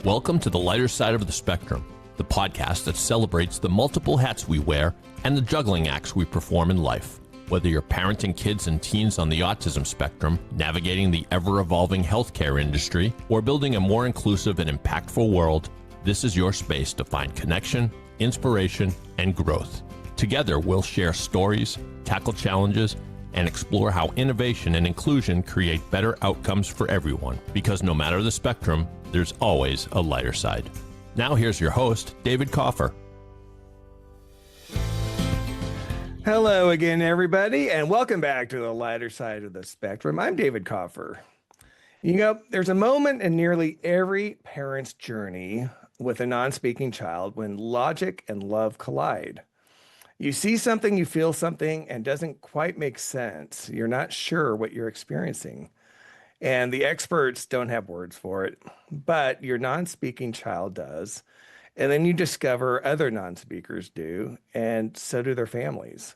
Welcome to the lighter side of the spectrum, the podcast that celebrates the multiple hats we wear and the juggling acts we perform in life. Whether you're parenting kids and teens on the autism spectrum, navigating the ever-evolving healthcare industry, or building a more inclusive and impactful world, this is your space to find connection, inspiration, and growth. Together, we'll share stories, tackle challenges, and explore how innovation and inclusion create better outcomes for everyone. Because no matter the spectrum, there's always a lighter side. Now here's your host, David Kaufer. Hello again, everybody, and welcome back to the lighter side of the spectrum. I'm David Kaufer. You know, there's a moment in nearly every parent's journey with a non-speaking child when logic and love collide. You see something, you feel something, and doesn't quite make sense. You're not sure what you're experiencing. And the experts don't have words for it, but your non-speaking child does. And then you discover other non-speakers do, and so do their families.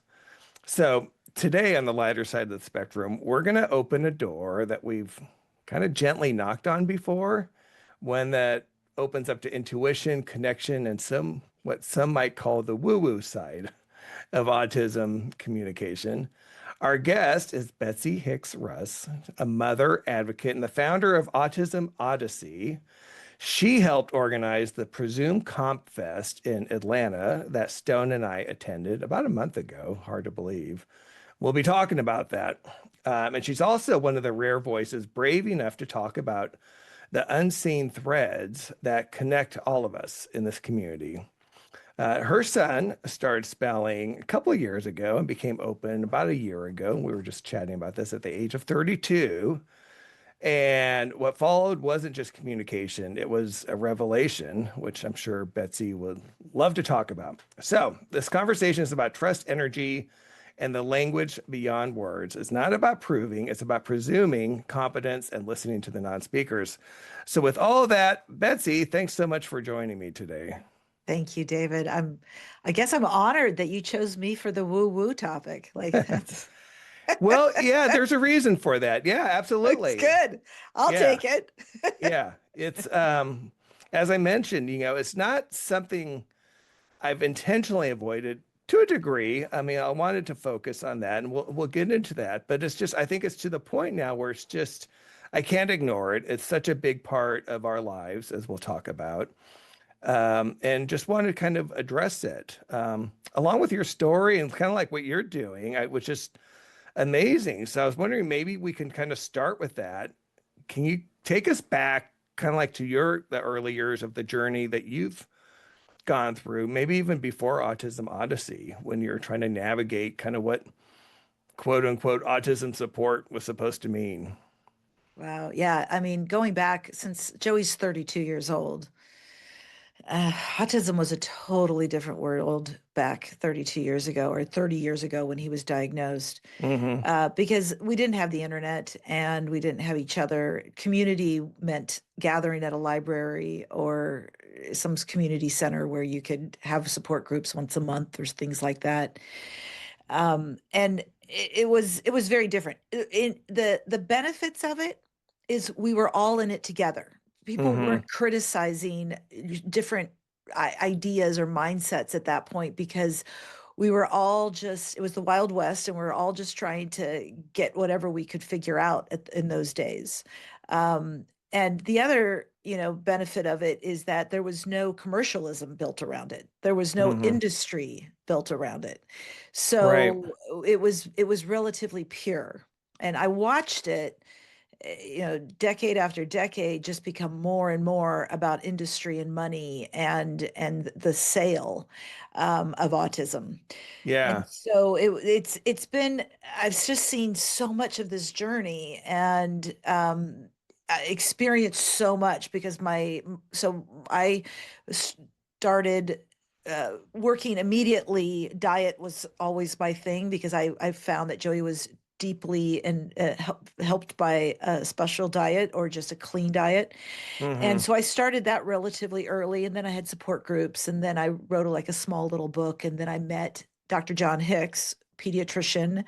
So today on the lighter side of the spectrum, we're going to open a door that we've kind of gently knocked on before, one that opens up to intuition, connection, and what some might call the woo-woo side of autism communication. Our guest is Betsy Hicks-Russ, a mother advocate and the founder of Autism Odyssey. She helped organize the Presume Comp Fest in Atlanta that Stone and I attended about a month ago. Hard to believe. We'll be talking about that. And she's also one of the rare voices brave enough to talk about the unseen threads that connect all of us in this community. Her son started spelling a couple of years ago and became open about a year ago. We were just chatting about this at the age of 32. And what followed wasn't just communication, it was a revelation, which I'm sure Betsy would love to talk about. So this conversation is about trust, energy, and the language beyond words. It's not about proving, it's about presuming competence and listening to the non-speakers. So with all of that, Betsy, thanks so much for joining me today. Thank you, David. I guess I'm honored that you chose me for the woo-woo topic. Like that's Well, yeah, there's a reason for that. Yeah, absolutely. It's good. I'll take it. Yeah. It's as I mentioned, it's not something I've intentionally avoided to a degree. I mean, I wanted to focus on that and we'll get into that, but I think it's to the point now where it's just I can't ignore it. It's such a big part of our lives, as we'll talk about. And just wanted to kind of address it along with your story and kind of like what you're doing, which is amazing. So I was wondering, maybe we can kind of start with that. Can you take us back kind of like to the early years of the journey that you've gone through, maybe even before Autism Odyssey, when you're trying to navigate kind of what quote unquote autism support was supposed to mean? Wow. Yeah. I mean, going back since Joey's 32 years old, autism was a totally different world back 32 years ago or 30 years ago when he was diagnosed, because we didn't have the internet and we didn't have each other. Community meant gathering at a library or some community center where you could have support groups once a month or things like that. And it was very different. The benefits of it is we were all in it together. People weren't criticizing different ideas or mindsets at that point because we were all it was the Wild West and we were all just trying to get whatever we could figure out in those days. And the other, benefit of it is that there was no commercialism built around it. There was no industry built around it. So it was relatively pure. And I watched it, decade after decade, just become more and more about industry and money and the sale of autism. Yeah. And so it's been, I've just seen so much of this journey and experienced so much because I started working immediately. Diet was always my thing because I found that Joey was deeply and helped by a special diet or just a clean diet. And so I started that relatively early, and then I had support groups, and then I wrote a small little book, and then I met Dr. John Hicks, pediatrician,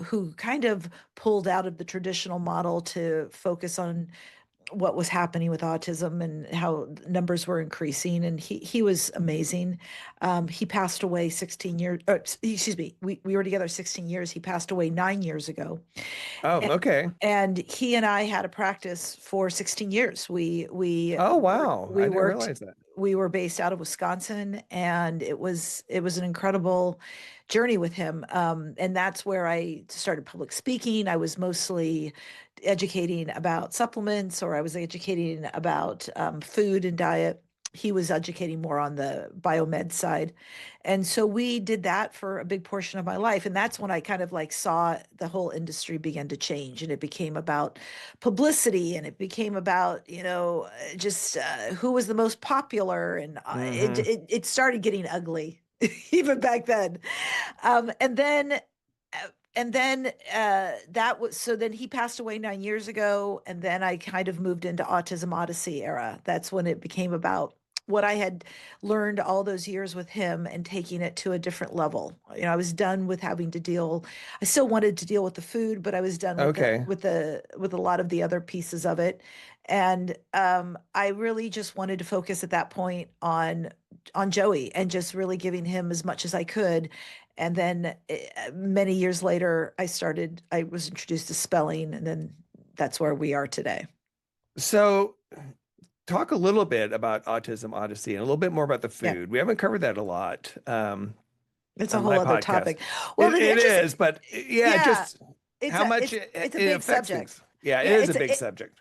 who kind of pulled out of the traditional model to focus on what was happening with autism and how numbers were increasing. And he was amazing. He passed away 16 years, excuse me, we were together 16 years. He passed away 9 years ago. Oh, okay. And he and I had a practice for 16 years. Oh, wow. I We didn't worked, realize that. we were based out of Wisconsin, and it was an incredible journey with him. And that's where I started public speaking. I was mostly educating about supplements, or I was educating about food and diet. He was educating more on the biomed side. And so we did that for a big portion of my life. And that's when I kind of like saw the whole industry begin to change, and it became about publicity, and it became about, just who was the most popular. And it started getting ugly even back then. And then that was, so then he passed away 9 years ago, and then I kind of moved into Autism Odyssey era. That's when it became about what I had learned all those years with him and taking it to a different level. I was done with having to deal. I still wanted to deal with the food, but I was done with Okay. with a lot of the other pieces of it. And I really just wanted to focus at that point on Joey, and just really giving him as much as I could. And then many years later, I was introduced to spelling, and then that's where we are today. So talk a little bit about Autism Odyssey and a little bit more about the Yeah. food. We haven't covered that a lot It's a on whole my other podcast. topic. Well, It is, but yeah, just it's how much it's a it big affects subject. things. Yeah, it Yeah, is a big subject.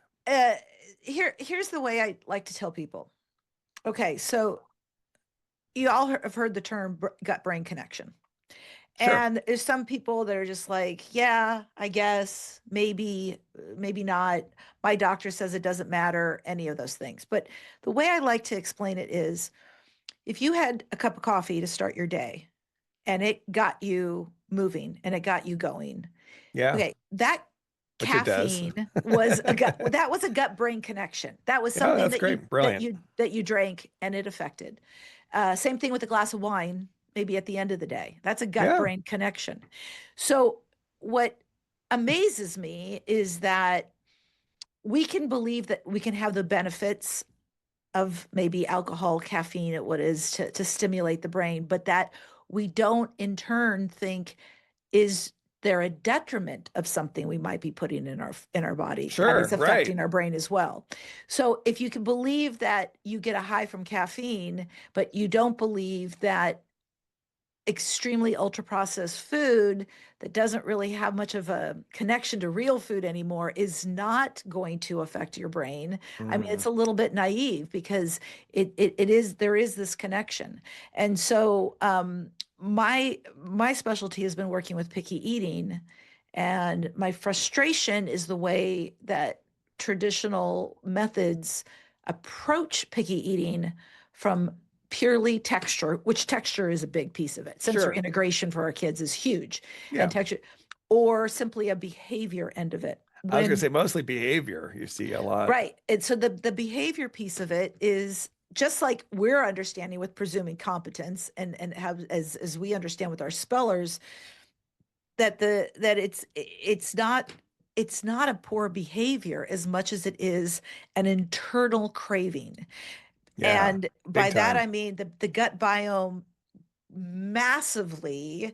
Here's the way I like to tell people. Okay, so you all have heard the term gut-brain connection. Sure. And there's some people that are just like, yeah, I guess, maybe not. My doctor says it doesn't matter, any of those things. But the way I like to explain it is, if you had a cup of coffee to start your day and it got you moving and it got you going. Yeah. Okay, that Which it does. caffeine was that was a gut-brain connection. That was Yeah, something that's that great. Brilliant. that you drank and it affected. Same thing with a glass of wine, maybe at the end of the day. That's a gut-brain connection. So what amazes me is that we can believe that we can have the benefits of maybe alcohol, caffeine, what is to stimulate the brain, but that we don't in turn think, is there a detriment of something we might be putting in our body that is affecting our brain as well? So if you can believe that you get a high from caffeine, but you don't believe that extremely ultra processed food that doesn't really have much of a connection to real food anymore is not going to affect your brain. I mean, it's a little bit naive, because there is this connection. And so my specialty has been working with picky eating, and my frustration is the way that traditional methods approach picky eating from purely texture, which texture is a big piece of it. Sensory integration for our kids is huge. Yeah. And texture, or simply a behavior end of it. I was going to say mostly behavior. You see a lot. Right. And so the behavior piece of it is just like we're understanding with presuming competence, and have as we understand with our spellers, that it's not a poor behavior as much as it is an internal craving. Yeah, And by big that, time. I mean the gut biome massively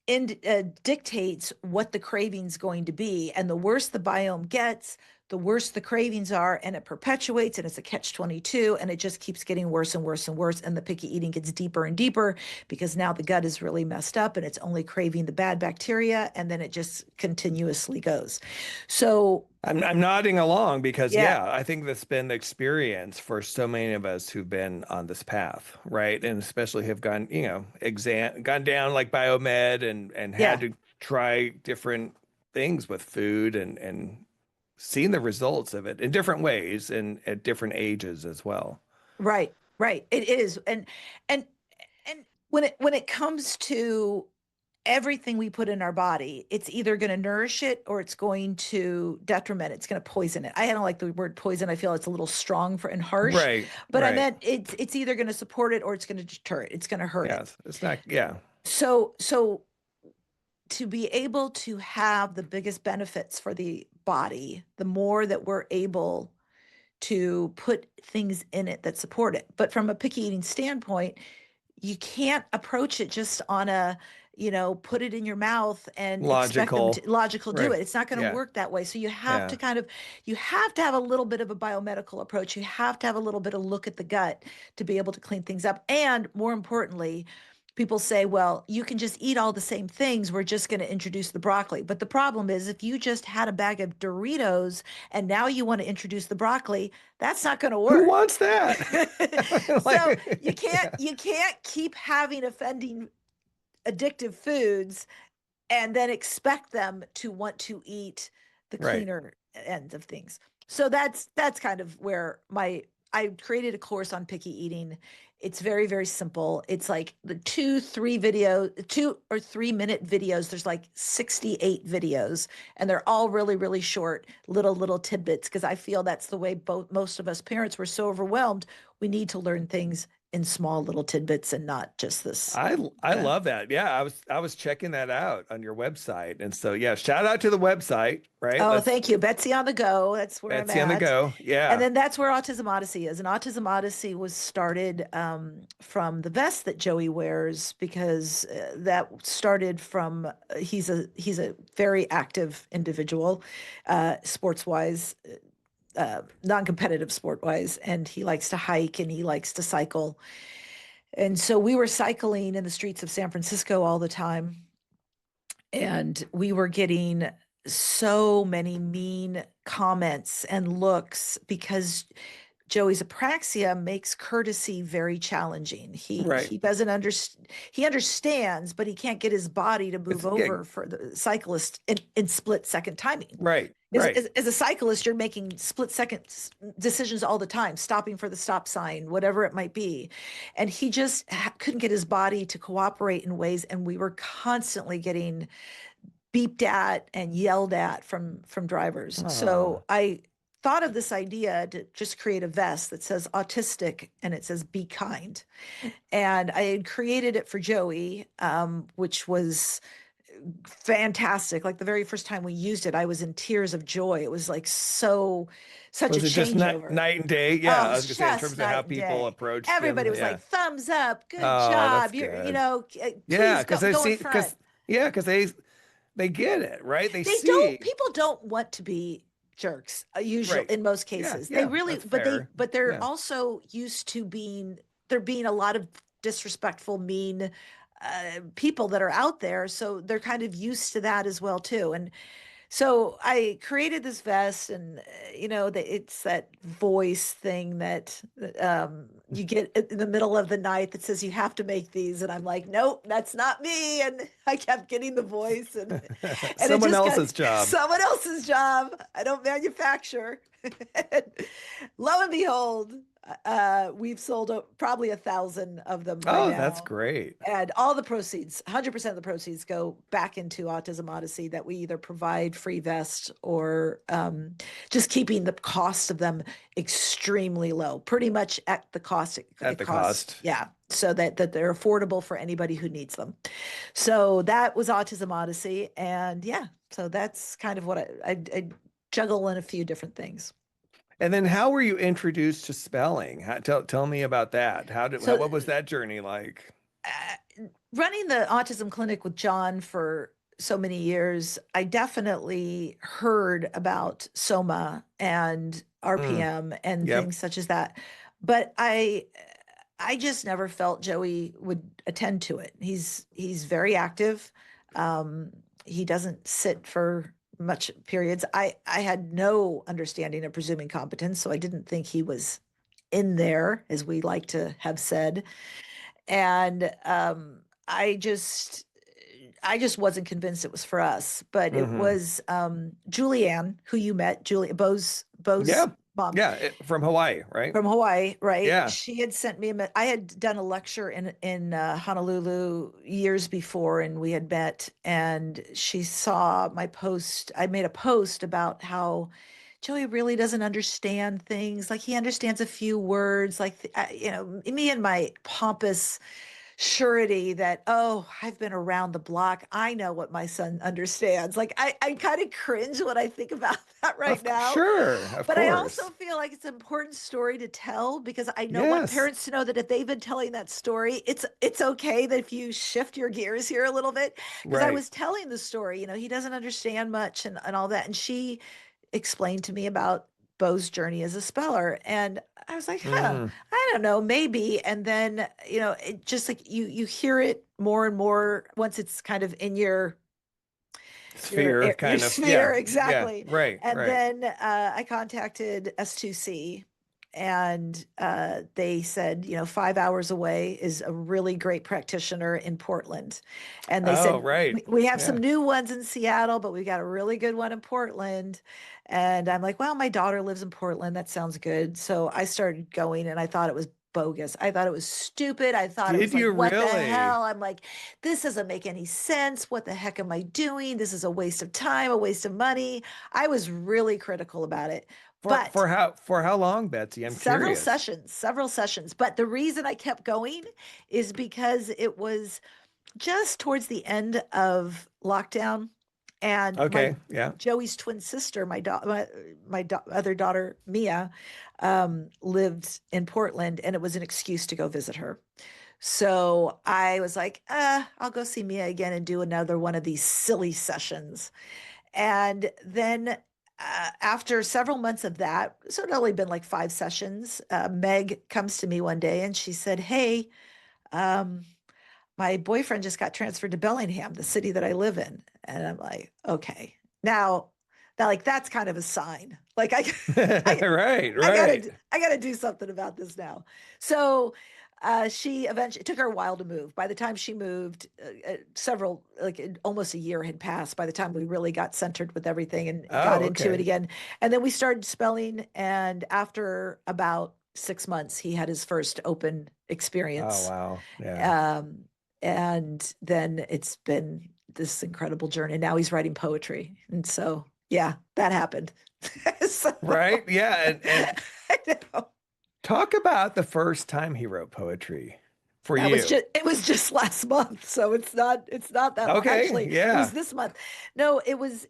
dictates what the craving's going to be. And the worse the biome gets, the worse the cravings are, and it perpetuates, and it's a catch-22, and it just keeps getting worse and worse and worse. And the picky eating gets deeper and deeper, because now the gut is really messed up and it's only craving the bad bacteria, and then it just continuously goes. So I'm nodding along because Yeah. I think that's been the experience for so many of us who've been on this path, right? And especially have gone, gone down like biomed and had to try different things with food and seen the results of it in different ways and at different ages as well. Right, right. It is. And when it comes to everything we put in our body, it's either going to nourish it or it's going to detriment it. It's going to poison it. I don't like the word poison. I feel it's a little strong and harsh. Right. But I right. meant it's either going to support it or it's going to deter it. It's going to hurt it. Yes. It's not, yeah. So to be able to have the biggest benefits for the body, the more that we're able to put things in it that support it. But from a picky eating standpoint, you can't approach it just on a, put it in your mouth and expect them Logical. to logical do Right. it. It's not going to Yeah. work that way. So you have Yeah. to you have to have a little bit of a biomedical approach. You have to have a little bit of look at the gut to be able to clean things up. And more importantly, people say, well, you can just eat all the same things. We're just going to introduce the broccoli. But the problem is, if you just had a bag of Doritos and now you want to introduce the broccoli, that's not going to Who work. wants that? So you Yeah. can't keep having offending addictive foods and then expect them to want to eat the Right. cleaner end of things. So that's kind of where I created a course on picky eating. It's very, very simple. It's like the 2 or 3 minute videos. There's like 68 videos, and they're all really, really short, little tidbits, because I feel that's the way most of us parents were so overwhelmed. We need to learn things in small little tidbits and not just this. I love that. Yeah, I was checking that out on your website. And so yeah, shout out to the website, right? Oh, Let's thank you. Betsy on the Go. That's where I'm Betsy on the at. go. And Yeah. then that's where Autism Odyssey is. And Autism Odyssey was started from the vest that Joey wears, because that started from he's a very active individual, sports wise, non-competitive sport wise, and he likes to hike and he likes to cycle. And so we were cycling in the streets of San Francisco all the time, and we were getting so many mean comments and looks because Joey's apraxia makes courtesy very challenging. Right. He doesn't understand. He understands, but he can't get his body to move It's yeah, over for the cyclist in split second timing. right. As, Right. as, as a cyclist, you're making split second decisions all the time, stopping for the stop sign, whatever it might be. And he just couldn't get his body to cooperate in ways. And we were constantly getting beeped at and yelled at from drivers. Oh, So I thought of this idea to just create a vest that says autistic and it says be kind. And I had created it for Joey, which was fantastic. Like the very first time we used it, I was in tears of joy. It was like such a was it just changeover. night and day? Yeah, Oh, I was gonna say in just terms of how night and people day. approached him. Everybody was Yeah. like, thumbs up, good Oh, that's job. good. Yeah, Please because they go in see front. because they get it, right? They They don't, see. people don't want to be jerks, usually Right. in most Yeah, cases. They yeah, really, that's fair. but they're Yeah. also used to there being a lot of disrespectful, mean people that are out there. So they're kind of used to that as well too. And so I created this vest, and it's that voice thing that you get in the middle of the night that says you have to make these, and I'm like, nope, that's not me. And I kept getting the voice, and it Someone just got else's job. someone else's job. I don't manufacture. Lo and behold, we've sold probably 1,000 of them by Oh, now. that's great. And all the proceeds, 100% of the proceeds go back into Autism Odyssey, that we either provide free vests or just keeping the cost of them extremely low, pretty much at the cost At the cost. Yeah. So that they're affordable for anybody who needs them. So that was Autism Odyssey. And yeah, so that's kind of what I juggle in a few different things. And then how were you introduced to spelling? Tell me about that. What was that journey like? Running the autism clinic with John for so many years, I definitely heard about Soma and RPM and Yep. things such as that. But I just never felt Joey would attend to it. He's very active. He doesn't sit for much periods. I had no understanding of presuming competence, so I didn't think he was in there, as we like to have said. And I just wasn't convinced it was for us. But it was Julianne, who you met, Bo's Yeah. mom. Yeah, from Hawaii, right? From Hawaii, right? Yeah. She had sent me I had done a lecture in Honolulu years before, and we had met, and she saw my post. I made a post about how Joey really doesn't understand things. Like, he understands a few words, like, me and my pompous surety that, oh, I've been around the block. I know what my son understands. Like I kind of cringe when I think about that right now. Sure, of But I also course. feel like it's an important story to tell because I know want Yes. parents to know that if they've been telling that story, it's okay that if you shift your gears here a little bit. Because I Right. was telling the story, he doesn't understand much and all that. And she explained to me about Bo's journey as a speller. And I was like, huh, Mm. I don't know, maybe. And then, it just like you hear it more and more once it's kind of in Sphere your kind of. Yeah. sphere, Yeah. exactly. Right. And Right. then I contacted S2C, and they said, 5 hours away is a really great practitioner in Portland. And they Oh, said, right. we have Yeah. some new ones in Seattle, but we got a really good one in Portland. And I'm like, well, my daughter lives in Portland. That sounds good. So I started going, and I thought it was bogus. I thought it was stupid. I thought it Did was like, you what the really? hell? I'm like, this doesn't make any sense. What the heck am I doing? This is a waste of time, a waste of money. I was really critical about it. For But how long, Betsy? I'm curious. several sessions. But the reason I kept going is because it was just towards the end of lockdown, and my Okay. Yeah. Joey's twin sister, my other daughter Mia, lived in Portland, and it was an excuse to go visit her. So I was like, I'll go see Mia again and do another one of these silly sessions. And then after several months of that, so it had only been like 5 sessions, Meg comes to me one day and she said, hey, um, my boyfriend just got transferred to Bellingham, the city that I live in. And I'm like, okay, now like that's kind of a sign. Like I, Right. I Right. gotta, I gotta do something about this now. So she eventually, it took her a while to move. By the time she moved, almost a year had passed by the time we really got centered with everything and got Oh, into it okay. again. And then we started spelling. And after about 6 months, he had his first open Oh, experience. wow. Yeah. Um, and then it's been this incredible journey. Now he's writing poetry. And so, yeah, that happened. So, Right. Yeah. And I know. talk about the first time he wrote poetry for That was you. just it was just last month. So it's not that long. Okay. Actually, it was Yeah. this month. No, it was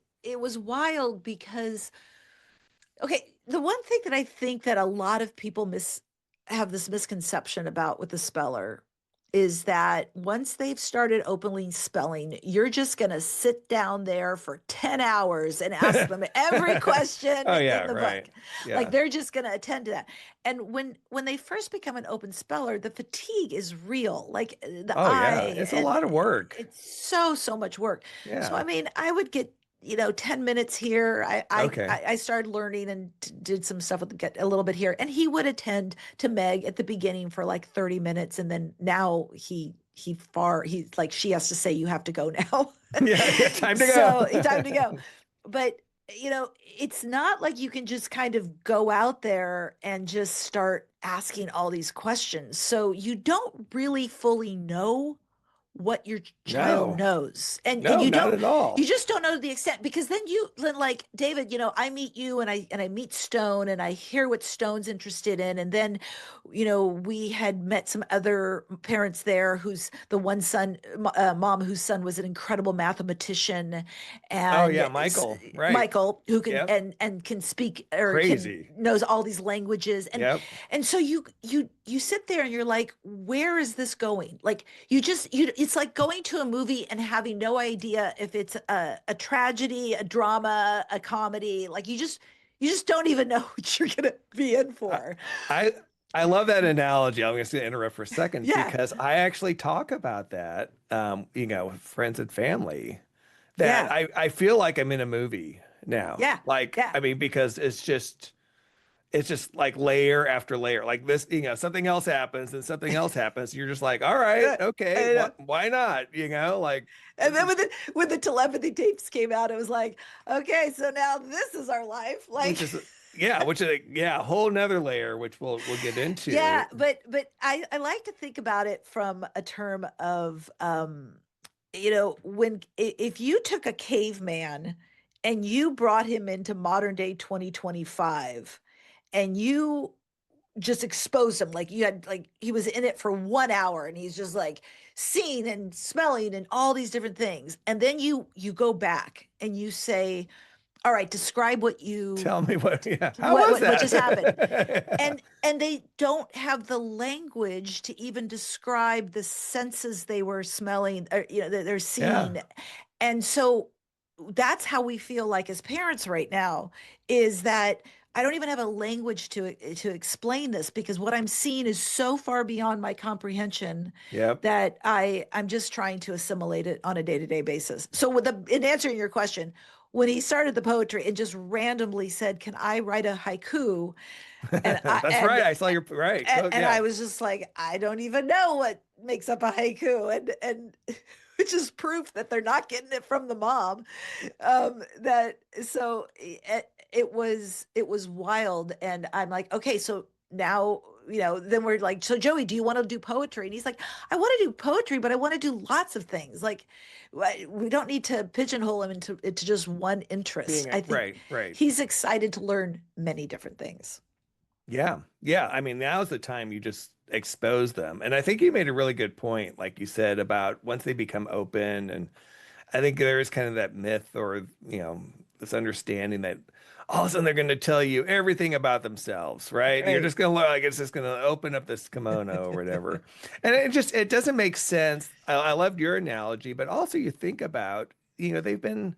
wild because okay, the one thing that I think that a lot of people have this misconception about with the speller is that once they've started openly spelling, you're just going to sit down there for 10 hours and ask them every question Oh, yeah. in the book. Right. Like Yeah. they're just going to attend to that. And when they first become an open speller, the fatigue is real. Like the Oh, yeah. eye, It's a and lot of work. it's so much work. So I Yeah. mean, I would get 10 minutes here. Okay. I started learning and did some stuff with get a little bit here, and he would attend to Meg at the beginning for like 30 minutes, and then now he's like she has to say you have to go now. Yeah. Yeah. Time to So time to go. go. But it's not like you can just kind of go out there and just start asking all these questions. So you don't really fully know what your child No. knows, and No, you not don't at all. you just don't know the extent, because then like David, I meet you, and I meet Stone, and I hear what Stone's interested in, and then we had met some other parents there who's the one son, mom whose son was an incredible mathematician, Oh, and yeah. Michael. Right. Michael, who can Yep. and can speak or can Crazy. knows all these languages, Yep. and so you sit there and you're like, where is this going? Like it's like going to a movie and having no idea if it's a tragedy, a drama, a comedy. Like you just don't even know what you're gonna be in I for. I I love that analogy. I'm just going to interrupt for a second Yeah, because I actually talk about that, with friends and family, that yeah, I feel like I'm in a movie now. yeah, Like, yeah. I mean, because it's just like layer after layer. Like this, something else happens and something else happens. You're just like, all right, Yeah, okay, I know. why not? Like And this then is when the telepathy tapes came out, it was like, okay, so now this is our life. which Like, is a whole nother layer, which we'll get yeah, into. but I like to think about it from a term of when if you took a caveman and you brought him into modern day 2025, and you just exposed him. Like you had, like, he was in it for 1 hour and he's just like seeing and smelling and all these different things. And then you go back and you say, all right, describe what Tell me how was what just happened. that? And they don't have the language to even describe the senses they were smelling, or, that they're Yeah. seeing. And so that's how we feel like as parents right now, is that I don't even have a language to explain this, because what I'm seeing is so far beyond my comprehension Yep. that I'm just trying to assimilate it on a day-to-day basis. So in answering your question, when he started the poetry and just randomly said, "Can I write a haiku?" and I That's right. I saw your right. Go, and yeah. I was just like, I don't even know what makes up a haiku, and which is proof that they're not getting it from the mom. That so it was wild, and I'm like, okay, so now, then we're like, so Joey, do you want to do poetry? And he's like, I want to do poetry, but I want to do lots of things. Like, we don't need to pigeonhole him into just one interest. Being I think right. he's excited to learn many different things. Yeah. Yeah. I mean, now's the time you just expose them. And I think you made a really good point, like you said, about once they become open. And I think there is kind of that myth, or, this understanding that all of a sudden they're going to tell you everything about themselves, right? You're Right. just going to look like it's just going to open up this kimono or whatever. And it doesn't make sense. I loved your analogy, but also you think about, they've been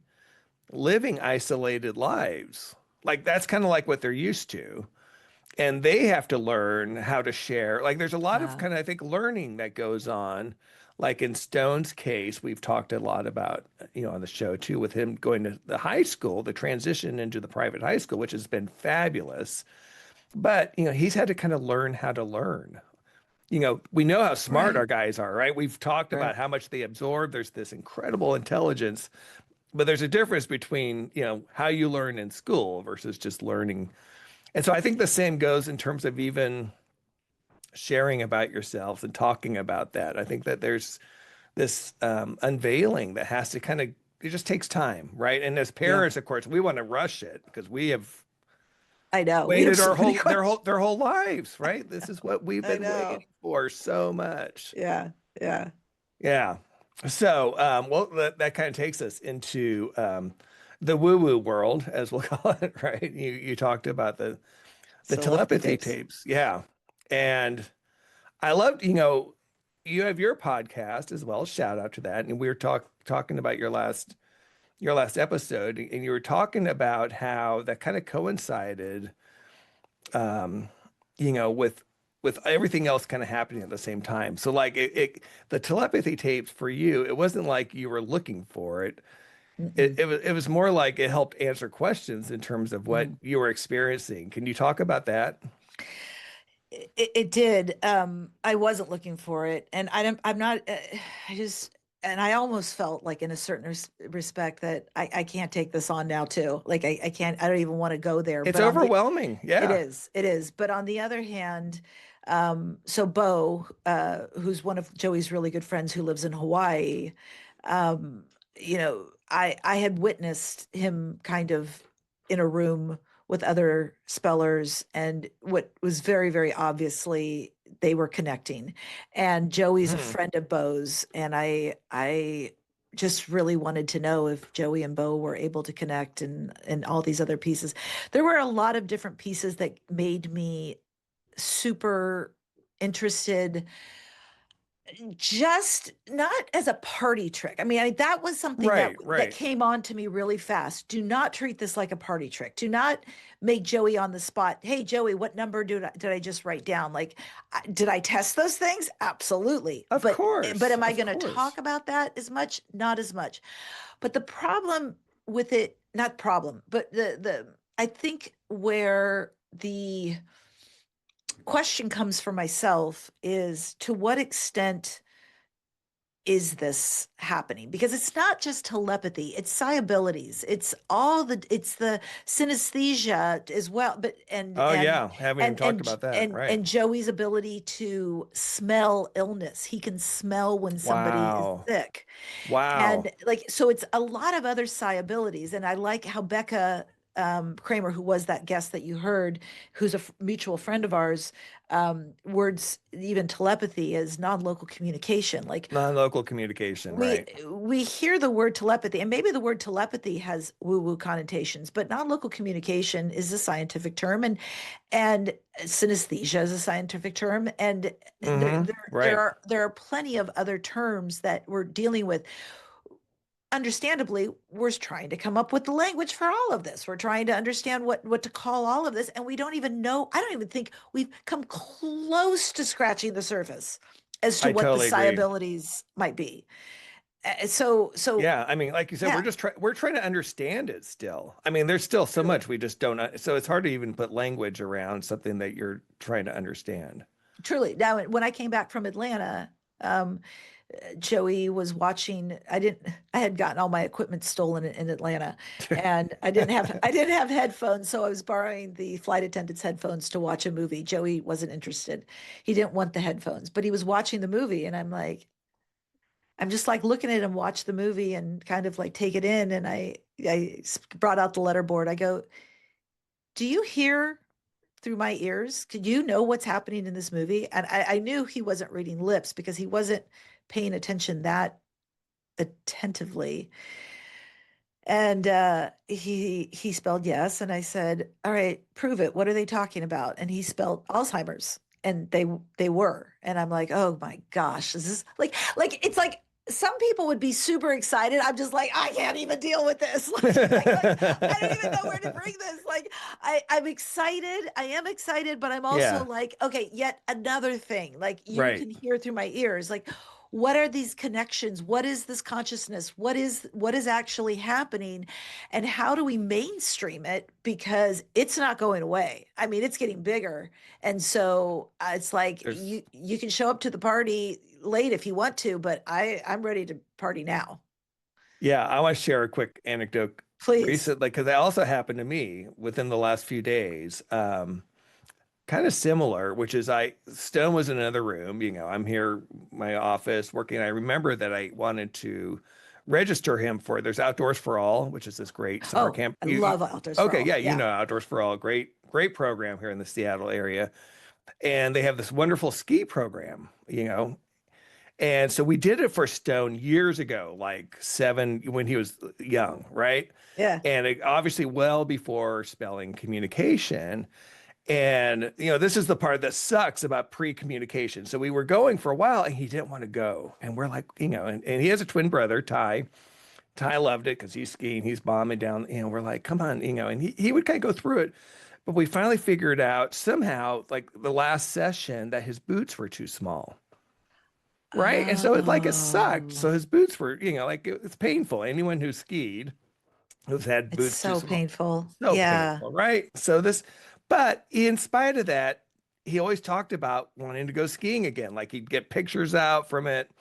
living isolated lives. Like that's kind of like what they're used to, and they have to learn how to share. Like there's a lot of Yeah. kind of, I think, learning that goes on. Like in Stone's case, we've talked a lot about, on the show too, with him going to the high school, the transition into the private high school, which has been fabulous. But, he's had to kind of learn how to learn. We know how smart our Right. guys are, right? We've talked about Right. how much they absorb. There's this incredible intelligence, but there's a difference between, how you learn in school versus just learning. And so I think the same goes in terms of even sharing about yourselves and talking about that. I think that there's this unveiling that has to kind of, it just takes time, right? And as Yeah. parents, of course, we want to rush it because we have I know. We have waited so our many whole questions. their whole lives, right? This is what we've I been waiting know. for so much. Yeah. Yeah. Yeah. So, well, that kind of takes us into the woo-woo world, as we'll call it, right? You talked about the Telepathy telepathy tapes. tapes. Yeah. And I loved, you have your podcast as well. Shout out to that. And we were talking about your last episode, and you were talking about how that kind of coincided, um, with everything else kind of happening at the same time. So like the telepathy tapes for you, it wasn't like you were looking for it. Mm-mm. It was more like it helped answer questions in terms of what Mhm. you were experiencing. Can you talk about that? It did. I wasn't looking for it, and I'm not. I just, and I almost felt like, in a certain respect, that I can't take this on now too. Like I can't. I don't even want to go there. It's But on the overwhelming. Yeah. it is. But on the other hand, so Bo, who's one of Joey's really good friends who lives in Hawaii, um, I had witnessed him kind of in a room with other spellers, and what was very, very obviously they were connecting. And Joey's a Hmm. friend of Bo's, and I just really wanted to know if Joey and Bo were able to connect, and all these other pieces. There were a lot of different pieces that made me super interested, just not as a party trick. I mean, that was something that Right, that right. came on to me really fast. Do not treat this like a party trick. Do not make Joey on the spot. Hey, Joey, what number did I just write down? Like, did I test those things? Absolutely. Of But course. am I Of going to course. talk about that as much? Not as much. But the problem with it, not problem, but the I think where the question comes for myself is, to what extent is this happening? Because it's not just telepathy, it's psi abilities, it's the synesthesia as well, but Oh yeah, haven't even talked about that. Right. and Joey's ability to smell illness. He can smell when somebody is Wow. sick. Wow. And like, so it's a lot of other psi abilities. And I like how Becca Kramer, who was that guest that you heard, who's a mutual friend of ours, words, even telepathy, is non-local communication. Like Non-local communication, right? we hear the word telepathy, and maybe the word telepathy has woo-woo connotations, but non-local communication is a scientific term, and synesthesia is a scientific term, and Right. there are plenty of other terms that we're dealing with. Understandably, we're trying to come up with the language for all of this. We're trying to understand what to call all of this, and we don't even know. I don't even think we've come close to scratching the surface as to I what the totally psi agree. abilities might be. So Yeah, I mean, like you said, yeah, we're trying to understand it still. I mean, there's still so truly, much we just don't. So it's hard to even put language around something that you're trying to understand. truly. Now, when I came back from Atlanta, um, Joey was watching. I had gotten all my equipment stolen in Atlanta, and I didn't have headphones, so I was borrowing the flight attendant's headphones to watch a movie. Joey wasn't interested. He didn't want the headphones, but he was watching the movie, and I'm just like looking at him watch the movie and kind of like take it in, and I brought out the letterboard. I go, "Do you hear through my ears? Could you know what's happening in this movie?" And I knew he wasn't reading lips because he wasn't paying attention that attentively. And he spelled yes, and I said, "All right, prove it. What are they talking about?" And he spelled Alzheimer's, and they were. And I'm like, "Oh my gosh, is this like it's like some people would be super excited. I'm just like, I can't even deal with this. I don't even know where to bring this. Like, I'm excited. I am excited, but I'm also Yeah, like, okay, yet another thing. Like you right. can hear through my ears. Like, what are these connections? What is this consciousness? What is actually happening? And how do we mainstream it? Because it's not going away. I mean, it's getting bigger. And so it's like There's you can show up to the party late if you want to, but I'm ready to party now. Yeah, I want to share a quick anecdote Please. recently because that also happened to me within the last few days. Kind of similar, which is Stone was in another room. I'm here, my office working. I remember that I wanted to register him for there's Outdoors for All, which is this great summer Oh, camp. I love Outdoors for Okay, All. yeah, Yeah. Outdoors for All, great program here in the Seattle area, and they have this wonderful ski program. And so we did it for Stone years ago, like when he was young, right? Yeah. And obviously well before spelling communication. And this is the part that sucks about pre-communication. So we were going for a while and he didn't want to go. And we're like, and he has a twin brother, Ty. Ty loved it because he's skiing, he's bombing down. We're like, come on, and he would kind of go through it. But we finally figured out somehow, like the last session, that his boots were too small. Right. And so it sucked. Oh, So his boots were, it's painful. Anyone who skied who's had it's boots too so small, painful. so Yeah. painful. Right. But in spite of that, he always talked about wanting to go skiing again. Like he'd get pictures out from it.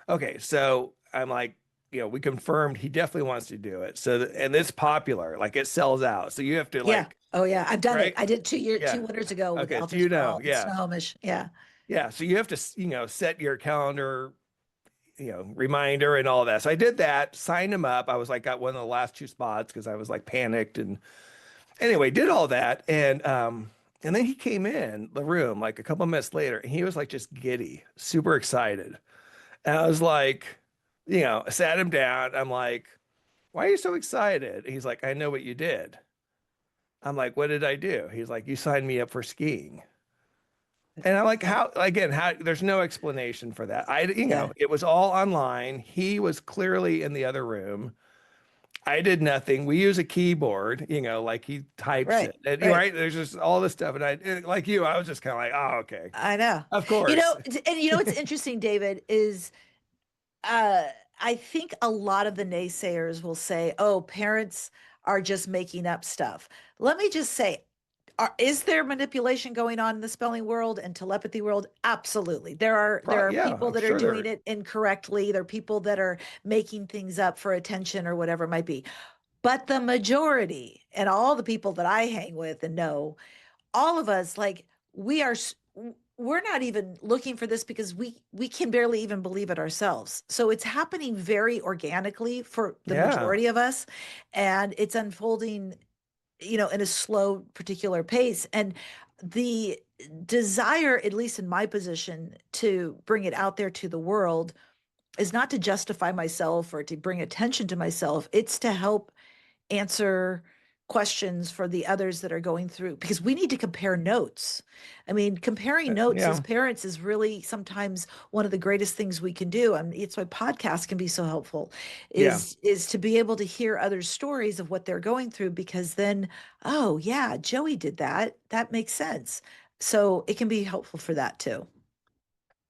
Okay. So I'm like, we confirmed he definitely wants to do it. So, and it's popular, like it sells out. So you have to Yeah. Oh yeah. I've done it. right. I did Yeah. two winters ago with Okay. So, Altus Pearl and yeah. Snohomish. Yeah. Yeah. So you have to, set your calendar reminder and all that. So I did that, signed him up. I was like, got one of the last two spots because I was like panicked. And anyway, did all that. And then he came in the room like a couple minutes later and he was like just giddy, super excited. And I was like, I sat him down. I'm like, why are you so excited? He's like, I know what you did. I'm like, what did I do? He's like, you signed me up for skiing. And I'm like, how, there's no explanation for that. Yeah. It was all online. He was clearly in the other room. I did nothing. We use a keyboard, like he types Right. it. And, Right. right. There's just all this stuff. Like you, I was just kind of like, oh, okay. I know. Of course. And what's interesting, David, is uh, I think a lot of the naysayers will say, "Oh, parents are just making up stuff." Let me just say, is there manipulation going on in the spelling world and telepathy world? Absolutely. There are Yeah, people I'm that are sure doing there. it incorrectly. There are people that are making things up for attention or whatever it might be. But the majority, and all the people that I hang with and know, all of us, like, we're not even looking for this because we can barely even believe it ourselves. So it's happening very organically for the Yeah. majority of us, and it's unfolding in a slow, particular pace. And the desire, at least in my position, to bring it out there to the world is not to justify myself or to bring attention to myself. It's to help answer questions for the others that are going through, because we need to compare notes. I mean, comparing notes as Yeah. parents is really sometimes one of the greatest things we can do. I mean, it's why podcasts can be so helpful, Yeah. is to be able to hear others' stories of what they're going through, because then, oh yeah, Joey did that. That makes sense. So it can be helpful for that too.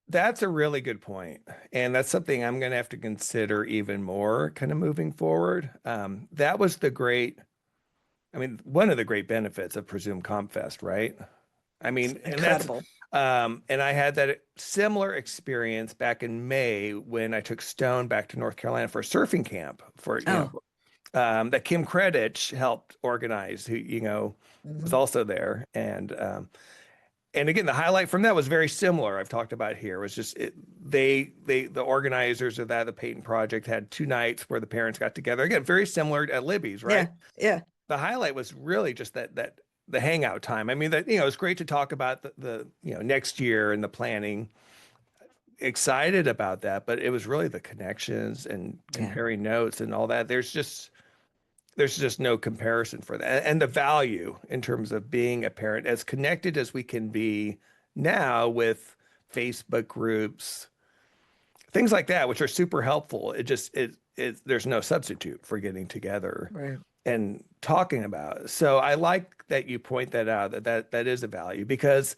That's a really good point. And that's something I'm going to have to consider even more kind of moving forward. That was one of the great benefits of Presume Compfest, right? I It's mean, incredible. and I had that similar experience back in May when I took Stone back to North Carolina for a surfing camp Oh, that Kim Kredich helped organize, who, was mhm. also there. And again, the highlight from that was very similar. I've talked about here was just the organizers of the Peyton Project had 2 nights where the parents got together. Again, very similar at Libby's, right? Yeah, yeah, The highlight was really just that the hangout time. I mean, it's great to talk about the next year and the planning. Excited about that, but it was really the connections and yeah, comparing notes and all that. There's just no comparison for that. And the value in terms of being a parent, as connected as we can be now with Facebook groups, things like that, which are super helpful. There's no substitute for getting together right. and talking about it. So I like that you point that out, that is a value, because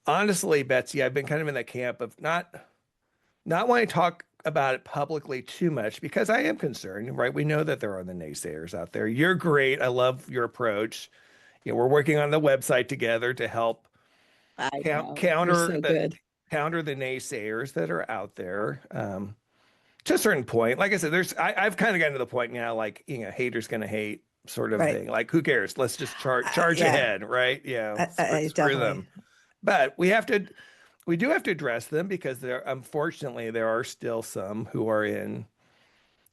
honestly, Betsy, I've been kind of in that camp of not wanting to talk about it publicly too much because I am concerned, right? We know that there are the naysayers out there. You're great. I love your approach. We're working on the website together to help I count, know. You're counter so the good. counter the naysayers that are out there. To a certain point, like I said, I've kind of gotten to the point now, like, haters gonna hate sort of Right. thing. Like, who cares? Let's just charge Yeah, ahead, right? I Screw definitely. them. But we do have to address them because unfortunately, there are still some who are in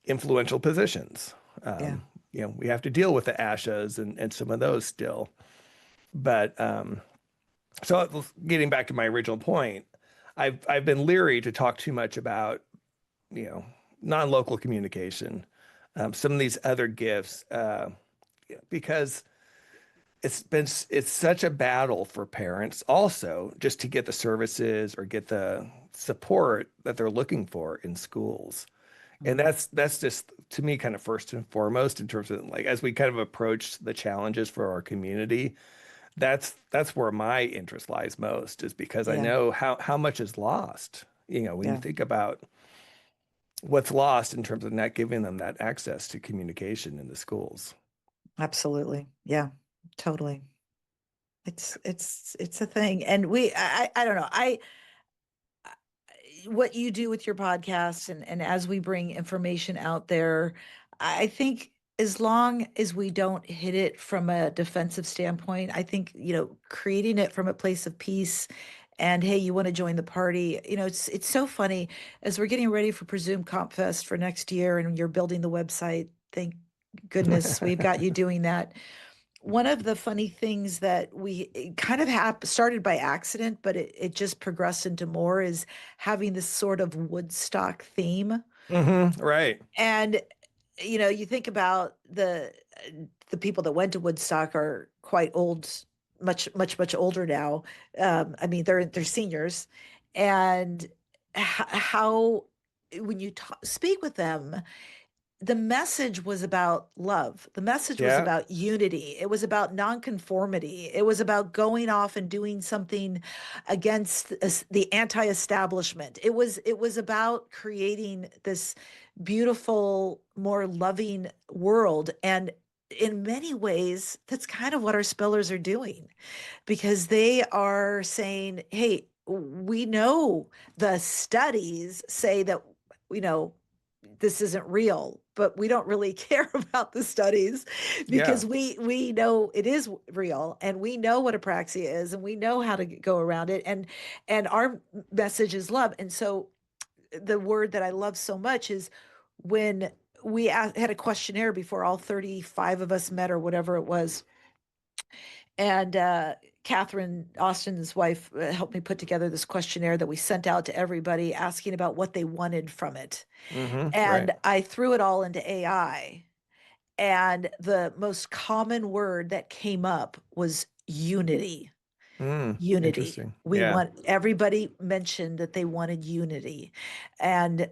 influential positions. Yeah. We have to deal with the ASHAs and some of those still. But so getting back to my original point, I've been leery to talk too much about you know non-local communication, some of these other gifts, because it's such a battle for parents also just to get the services or get the support that they're looking for in schools. And Mhm. that's just to me kind of first and foremost in terms of, like, as we kind of approach the challenges for our community, that's where my interest lies most, is because I Yeah, know how much is lost, when you yeah, think about what's lost in terms of not giving them that access to communication in the schools. absolutely. Yeah, totally. It's a thing. And I don't know. What you do with your podcast, and as we bring information out there, I think as long as we don't hit it from a defensive standpoint, I think, creating it from a place of peace and, hey, you want to join the party. It's so funny as we're getting ready for Presume Compfest for next year and you're building the website. Thank goodness we've got you doing that. One of the funny things that it kind of started by accident, but it just progressed into more, is having this sort of Woodstock theme. Right. And you think about the people that went to Woodstock are quite old, much much much older now. I mean, they're seniors, and how when you speak with them, the message was about love. The message was Yeah. about unity. It was about nonconformity. It was about going off and doing something against the anti-establishment. It was about creating this beautiful, more loving world. And in many ways, that's kind of what our spellers are doing, because they are saying, hey, we know the studies say that, you know, this isn't real, but we don't really care about the studies, Yeah. because we know it is real, and we know what apraxia is, and we know how to go around it, and our message is love. And so the word that I love so much is when we had a questionnaire before all 35 of us met or whatever it was. And Catherine, Austin's wife, helped me put together this questionnaire that we sent out to everybody asking about what they wanted from it. And Right. I threw it all into AI. And the most common word that came up was unity. Unity. Interesting. We Yeah. want, everybody mentioned that they wanted unity. And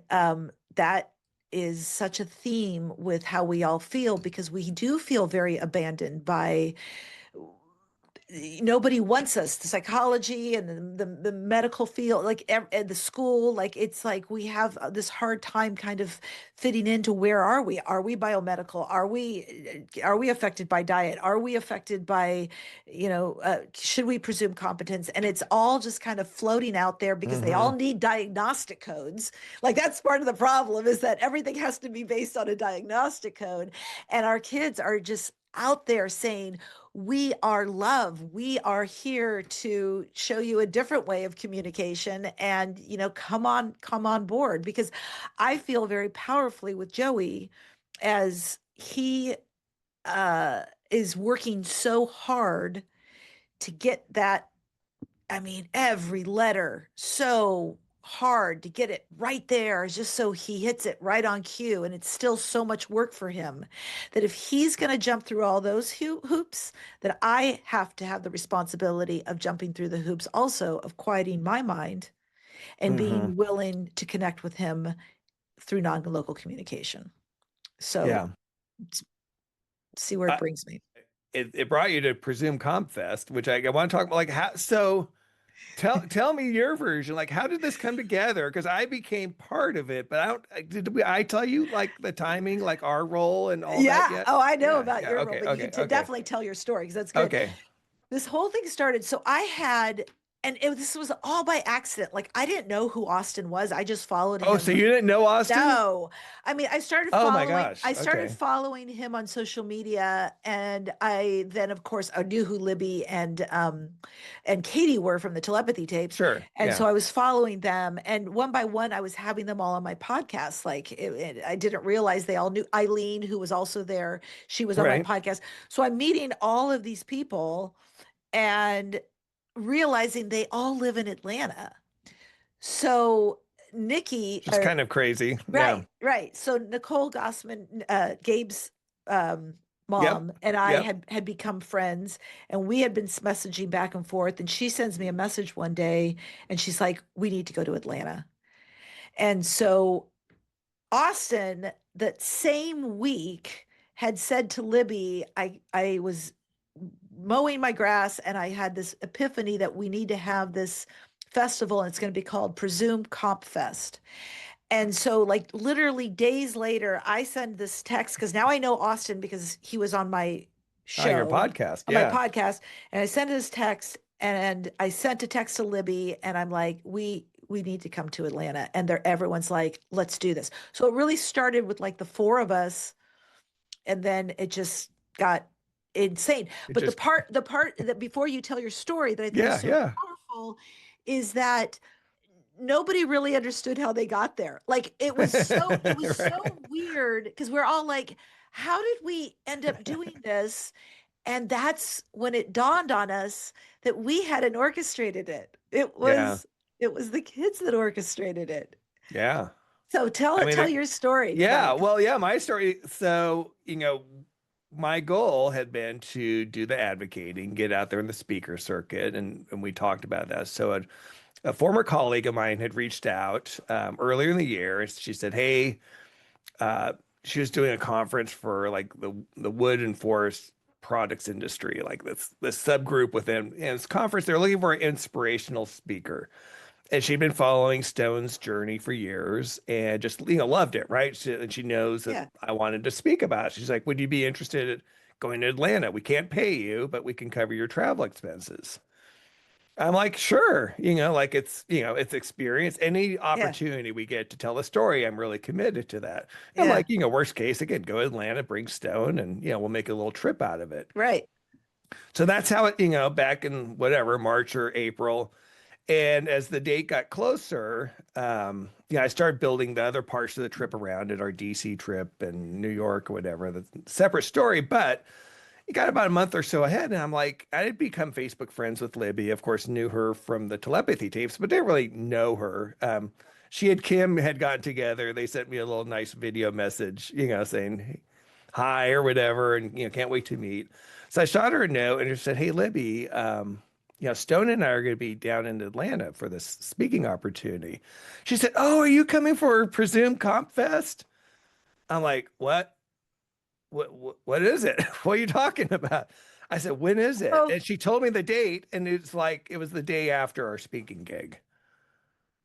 that is such a theme with how we all feel, because we do feel very abandoned by, nobody wants us, the psychology and the medical field, like and the school, like it's like we have this hard time kind of fitting into, where are we biomedical, are we affected by diet, are we affected by, should we presume competence? And it's all just kind of floating out there, because they all need diagnostic codes. Like, that's part of the problem, is that everything has to be based on a diagnostic code, and our kids are just out there saying, we are love. We are here to show you a different way of communication, and, come on board. Because I feel very powerfully with Joey, as he is working so hard to get that. I mean, every letter so hard to get it right there, just so he hits it right on cue. And it's still so much work for him, that if he's going to jump through all those hoops, that I have to have the responsibility of jumping through the hoops also, of quieting my mind and being willing to connect with him through non-local communication. So Yeah. see where it brings me. It brought you to Presume CompFest, which I want to talk about. Like, how, so tell me your version. Like, how did this come together? Because I became part of it, but I tell you, like, the timing, like our role and all that yet? Oh, I know about Yeah. your Okay. role, but you can definitely tell your story, because that's good. Okay. This whole thing started. So I had, and this was all by accident. Like, I didn't know who Austin was. I just followed him. Oh, so you didn't know Austin? No. I mean, I started Oh my following, gosh. I started Okay. following him on social media. And I then, of course, I knew who Libby and Katie were from the Telepathy tapes. Sure. And Yeah. so I was following them. And one by one, I was having them all on my podcast. Like, I didn't realize they all knew Eileen, who was also there. She was on my Right. podcast. So I'm meeting all of these people and realizing they all live in Atlanta. So Nikki, Just kind of crazy. right, Yeah. right. So Nicole Gossman, Gabe's mom, Yep. and I Yep. had become friends, and we had been messaging back and forth. And she sends me a message one day, and she's like, "We need to go to Atlanta." And so Austin, that same week, had said to Libby, I was mowing my grass, and I had this epiphany that we need to have this festival, and it's going to be called Presume Comp Fest. And so, like, literally days later, I send this text, because now I know Austin, because he was on my show, On your podcast. on my Yeah. podcast, and I sent this text, and I sent a text to Libby, and I'm like, we need to come to Atlanta. And everyone's like, let's do this. So it really started with like the four of us, and then it just got insane. But the part that, before you tell your story, that I think is so powerful, is that nobody really understood how they got there. Like, it was so weird, because we're all like, how did we end up doing this? And that's when it dawned on us that we hadn't orchestrated it. It was the kids that orchestrated it. Yeah. So tell your story. Yeah. Frank. Well, yeah, my story. So, my goal had been to do the advocating, get out there in the speaker circuit, and we talked about that. So a former colleague of mine had reached out earlier in the year, and she said, "Hey," she was doing a conference for like the wood and forest products industry, like this subgroup within. And this conference, they're looking for an inspirational speaker. And she'd been following Stone's journey for years and just, loved it, right? And she knows that I wanted to speak about it. She's like, would you be interested in going to Atlanta? We can't pay you, but we can cover your travel expenses. I'm like, sure, like it's experience. Any opportunity we get to tell a story, I'm really committed to that. I'm like, worst case, again, go to Atlanta, bring Stone, and, we'll make a little trip out of it. Right. So that's how it, back in whatever, March or April. And as the date got closer, I started building the other parts of the trip around it, our DC trip and New York or whatever. That's a separate story, but it got about a month or so ahead, and I'm like, I had become Facebook friends with Libby. Of course, knew her from the telepathy tapes, but didn't really know her. She and Kim had gotten together. They sent me a little nice video message, saying hi or whatever, and can't wait to meet. So I shot her a note and just said, "Hey, Libby, Stone and I are going to be down in Atlanta for this speaking opportunity." She said, "Oh, are you coming for Presume Comp Fest?" I'm like, "What? What is it? What are you talking about?" I said, "When is it?" Oh, And she told me the date, and it's like it was the day after our speaking gig,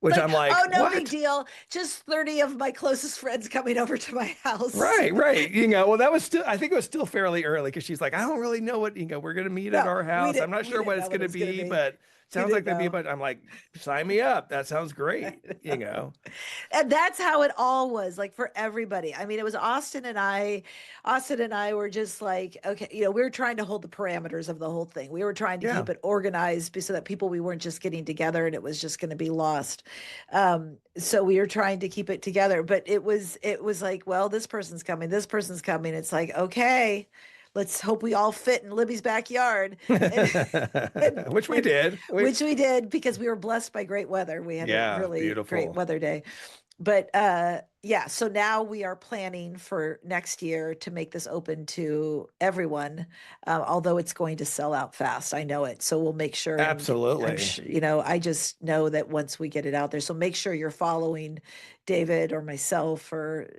which like, I'm like, oh, no big "What?" deal. Just 30 of my closest friends coming over to my house. Right, right. Well, that was still, I think it was still fairly early because she's like, "I don't really know what, we're going to meet at No, our we house. I'm didn't. not We sure didn't what know it's what going it to was going to be, be. but We sounds like didn't there'd be a know. bunch." I'm like, "Sign me up. That sounds great." And that's how it all was, like, for everybody. I mean, it was Austin and I. Austin and I were just like, okay, we were trying to hold the parameters of the whole thing. We were trying to Yeah. keep it organized so that we weren't just getting together and it was just going to be lost. So we were trying to keep it together, but it was like, well, this person's coming, this person's coming. It's like, okay, let's hope we all fit in Libby's backyard. And, and, Which we and did. which we did because we were blessed by great weather. We had a Yeah, really great beautiful. weather day. But yeah, so now we are planning for next year to make this open to everyone, although it's going to sell out fast. I know it. So we'll make sure, and I'm Absolutely. sure, I just know that once we get it out there. So make sure you're following David or myself, or,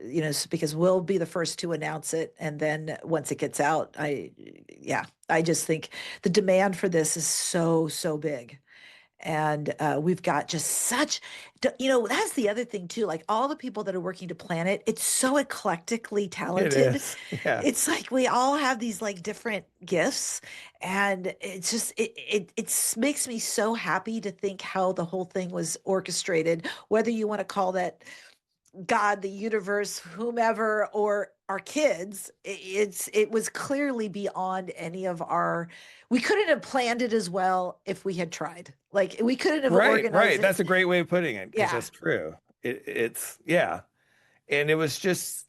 because we'll be the first to announce it. And then once it gets out, I just think the demand for this is so, so big. And we've got just that's the other thing too. Like, all the people that are working to plan it, it's so eclectically It talented. is. Yeah. It's like we all have these like different gifts, and it's just it makes me so happy to think how the whole thing was orchestrated. Whether you want to call that God, the universe, whomever, or our kids, it was clearly beyond any of our. We couldn't have planned it as well if we had tried. Like, we couldn't have Right, organized right. it. That's a great way of putting it because Yeah, that's true. It's yeah. And it was just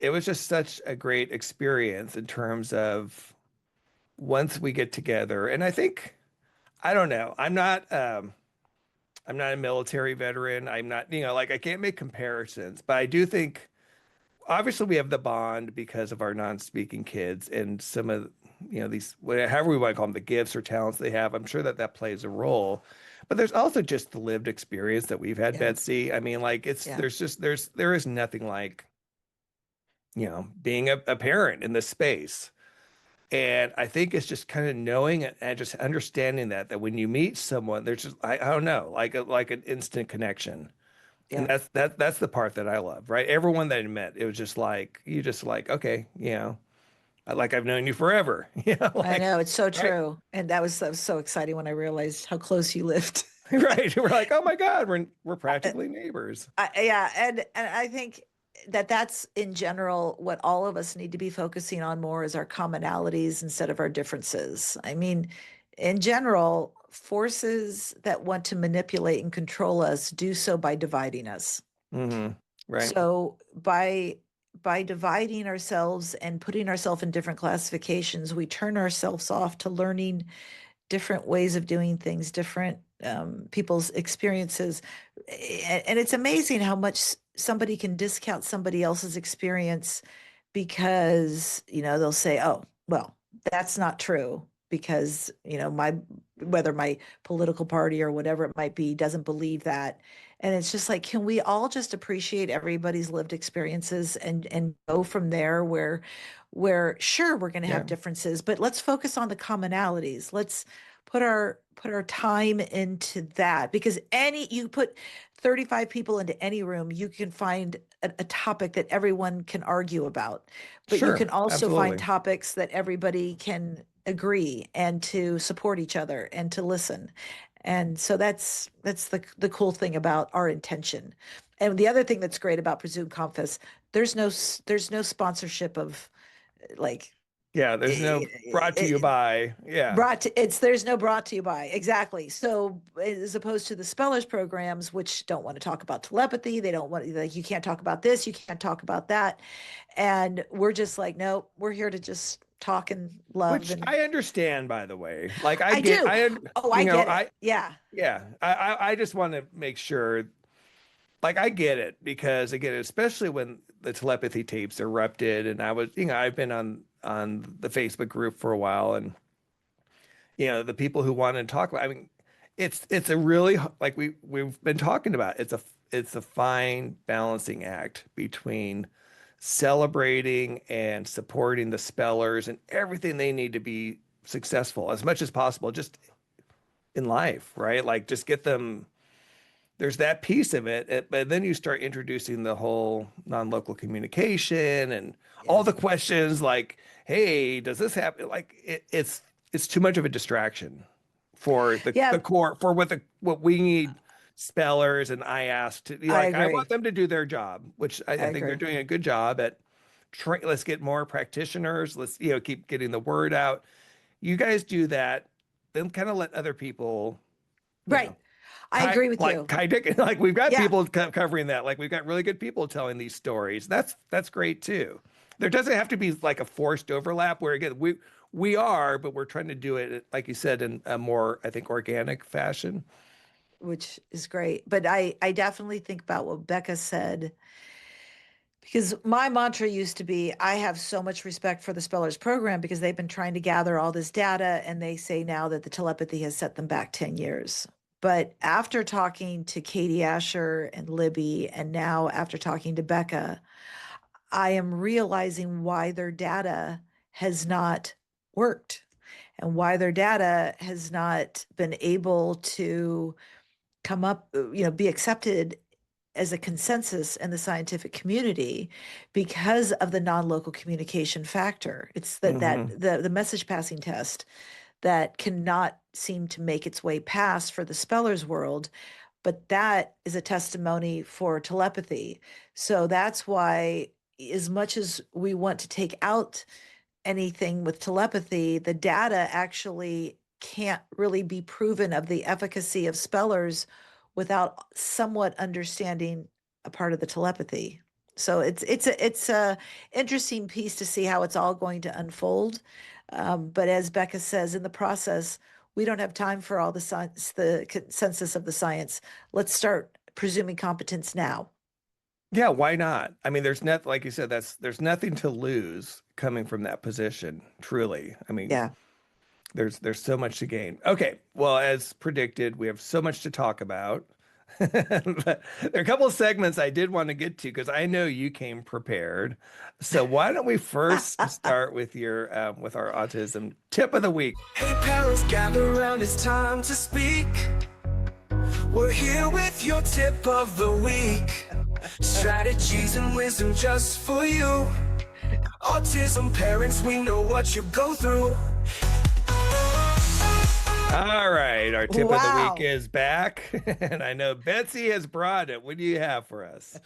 such a great experience in terms of once we get together. And I think, I don't know, I'm not a military veteran. I'm not, like, I can't make comparisons, but I do think obviously we have the bond because of our non-speaking kids and some of, these, however we want to call them, the gifts or talents they have. I'm sure that plays a role, but there's also just the lived experience that we've had, yeah, Betsy. I mean, like, yeah, there is nothing like, being a parent in this space. And I think it's just kind of knowing it and just understanding that when you meet someone, there's just, I don't know, like an instant connection. And yeah. that's the part that I love, right? Everyone that I met, it was just like, you just like, okay, like I've known you forever, I like, know, it's so right, true, and that was so exciting when I realized how close you lived. right. We're like, oh my God, we're practically neighbors. Yeah, and I think that that's in general what all of us need to be focusing on more, is our commonalities instead of our differences. I mean, in general, forces that want to manipulate and control us do so by dividing us. Hmm. Right. So by dividing ourselves and putting ourselves in different classifications, we turn ourselves off to learning different ways of doing things, different people's experiences. And it's amazing how much somebody can discount somebody else's experience because, they'll say, oh, well, that's not true because, whether my political party or whatever it might be doesn't believe that. And it's just like, can we all just appreciate everybody's lived experiences and go from there, where sure, we're going to Yeah. have differences, but let's focus on the commonalities. Let's put our time into that, because you put 35 people into any room, you can find a topic that everyone can argue about, but you can Sure. also find Absolutely. topics that everybody can agree and to support each other and to listen. And so that's the cool thing about our intention. And the other thing that's great about Presume Confess, there's no sponsorship of, like, Yeah, there's no brought to you by. Yeah. There's no brought to you by, exactly. So as opposed to the spellers programs, which don't want to talk about telepathy, they don't want, like, you can't talk about this, you can't talk about that, and we're just like, no, we're here to just talk and love. Which And I understand, by the way. Like I do. I you know, get it. Yeah. yeah, I just want to make sure, like, I get it because again, especially when the telepathy tapes erupted, and I've been on the Facebook group for a while, and the people who want to talk about, I mean, it's a really, like we've been talking about, it's a fine balancing act between celebrating and supporting the spellers and everything they need to be successful as much as possible, just in life, right? Like, just get them. There's that piece of it, but then you start introducing the whole non-local communication and all Yeah. the questions like, hey, does this happen? Like, it's too much of a distraction for the Yeah, core, for what we need spellers. And I asked to, I like, I want agree. them to do their job, which I I think they're agree. doing a good job at. Let's get more practitioners. Let's, keep getting the word out. You guys do that, then kind of let other people, you Right. know, I agree with like you. Kai Dick, like we've got Yeah. people covering that. Like, we've got really good people telling these stories. That's great too. There doesn't have to be like a forced overlap where, again, we are, but we're trying to do it, like you said, in a more, I think, organic fashion. Which is great. But I definitely think about what Becca said, because my mantra used to be, I have so much respect for the Spellers program because they've been trying to gather all this data, and they say now that the telepathy has set them back 10 years. But after talking to Katie Asher and Libby, and now after talking to Becca, I am realizing why their data has not worked and why their data has not been able to come up, be accepted as a consensus in the scientific community because of the non-local communication factor. It's that Hmm. the message passing test that cannot seem to make its way past for the spellers world, but that is a testimony for telepathy. So that's why, as much as we want to take out anything with telepathy, the data actually can't really be proven of the efficacy of spellers without somewhat understanding a part of the telepathy. So it's a interesting piece to see how it's all going to unfold. But as Becca says, in the process, we don't have time for all the science, the consensus of the science. Let's start presuming competence now. Yeah, why not? I mean, there's not, like you said, there's nothing to lose coming from that position, truly. I mean, Yeah. there's so much to gain. Okay, well, as predicted, we have so much to talk about. But there are a couple of segments I did want to get to because I know you came prepared. So why don't we first start with your with our autism tip of the week? Hey, parents, gather around, it's time to speak. We're here with your tip of the week. Strategies and wisdom just for you. Autism parents, we know what you go through. All right, our tip of the Wow. week is back, and I know Betsy has brought it. What do you have for us?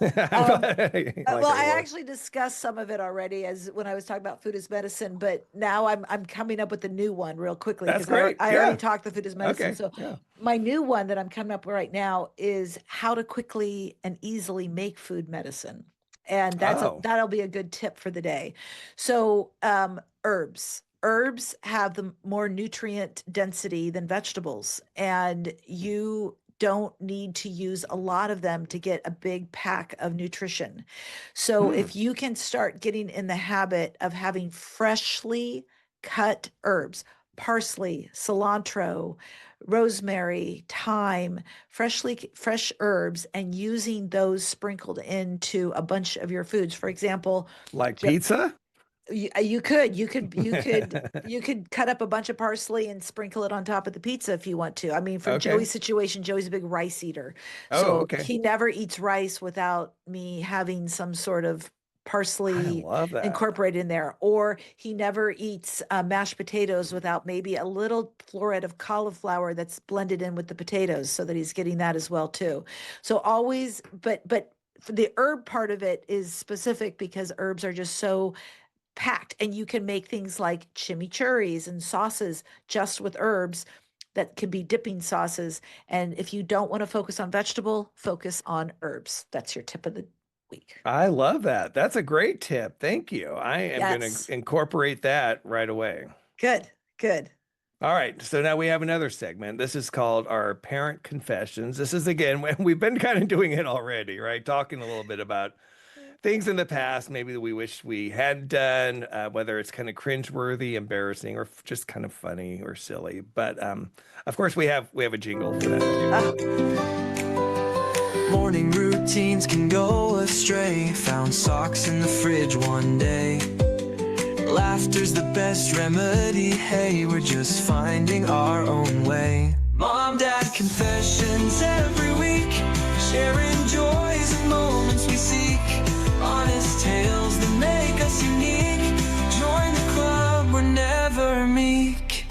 Um, Like well, our I war. actually discussed some of it already as when I was talking about food as medicine, but now I'm coming up with a new one real quickly That's because great. I already Yeah. talked the food as medicine. Okay. So Yeah. my new one that I'm coming up with right now is how to quickly and easily make food medicine. And Oh. that'll be a good tip for the day. So herbs. Herbs have the more nutrient density than vegetables, and you don't need to use a lot of them to get a big pack of nutrition. So Hmm. if you can start getting in the habit of having freshly cut herbs, parsley, cilantro, rosemary, thyme, fresh herbs, and using those sprinkled into a bunch of your foods. For example, Like pizza? you could cut up a bunch of parsley and sprinkle it on top of the pizza if you want to. I mean, for Okay. Joey's situation, Joey's a big rice eater. Oh, So okay. he never eats rice without me having some sort of I parsley love that. incorporated in there. Or he never eats mashed potatoes without maybe a little floret of cauliflower that's blended in with the potatoes so that he's getting that as well too. So always, but for the herb part of it is specific because herbs are just so packed, and you can make things like chimichurris and sauces just with herbs that can be dipping sauces. And if you don't want to focus on vegetable, focus on herbs. That's your tip of the week. I love that. That's a great tip. Thank you. I am going Yes. to incorporate that right away. Good, good. All right. So now we have another segment. This is called our parent confessions. This is, again, when we've been kind of doing it already, right? Talking a little bit about things in the past, maybe that we wish we had done, whether it's kind of cringeworthy, embarrassing, or just kind of funny or silly. But of course, we have a jingle for that too. Morning routines can go astray. Found socks in the fridge one day. Laughter's the best remedy. Hey, we're just finding our own way. Mom, Dad, confessions every week. Sharing joys and moments we seek. Honest tales that make us unique. Join the club, we're never meek.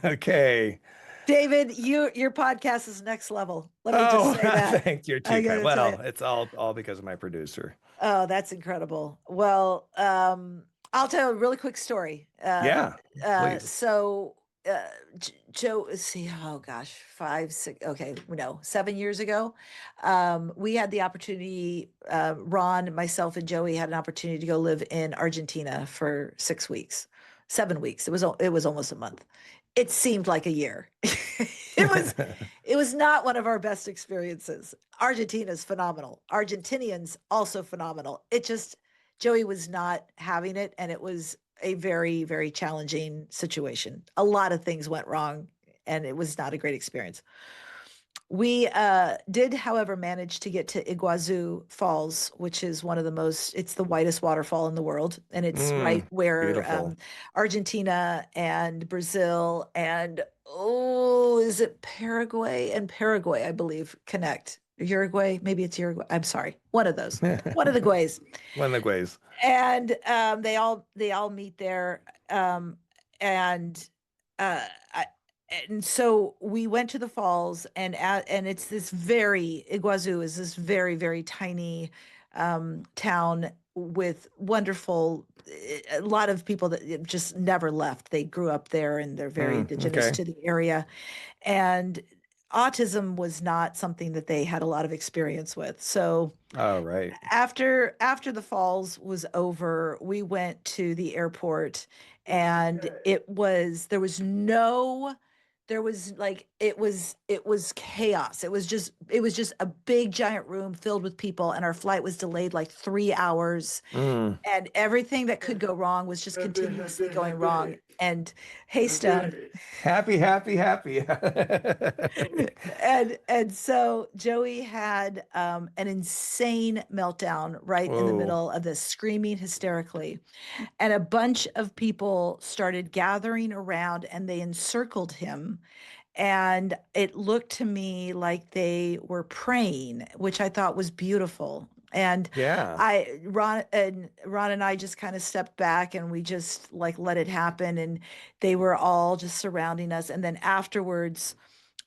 Okay. David, your podcast is next level. Let me just say that. Thank you. I gotta Well, tell you. it's all because of my producer. Oh, that's incredible. Well, I'll tell a really quick story. Yeah, please. So, Joe, see, oh gosh, 7 years ago, we had the opportunity, Ron, myself, and Joey had an opportunity to go live in Argentina for 6 weeks, 7 weeks. It was almost a month. It seemed like a year. It was not one of our best experiences. Argentina's phenomenal. Argentinians also phenomenal. Joey was not having it, and it was a very, very challenging situation. A lot of things went wrong, and it was not a great experience. We did, however, manage to get to Iguazu Falls, which is it's the whitest waterfall in the world. And it's right where Argentina and Brazil and, is it Paraguay? And Paraguay, I believe, connect. Uruguay, maybe it's Uruguay. I'm sorry. One of those. One of the Guays. One of the Guays. And they all meet there. And so we went to the falls, and it's Iguazu is this very, very tiny town with wonderful, a lot of people that just never left. They grew up there, and they're very indigenous to the area. And autism was not something that they had a lot of experience with. So right. After the falls was over, we went to the airport, and it was chaos. It was just a big giant room filled with people, and our flight was delayed like 3 hours, and everything that could go wrong was just continuously going wrong. And hey, Stone. Happy. And so Joey had an insane meltdown right in the middle of this, screaming hysterically. And a bunch of people started gathering around, and they encircled him. And it looked to me like they were praying, which I thought was beautiful. And Ron and I just kind of stepped back, and we just let it happen. And they were all just surrounding us. And then afterwards,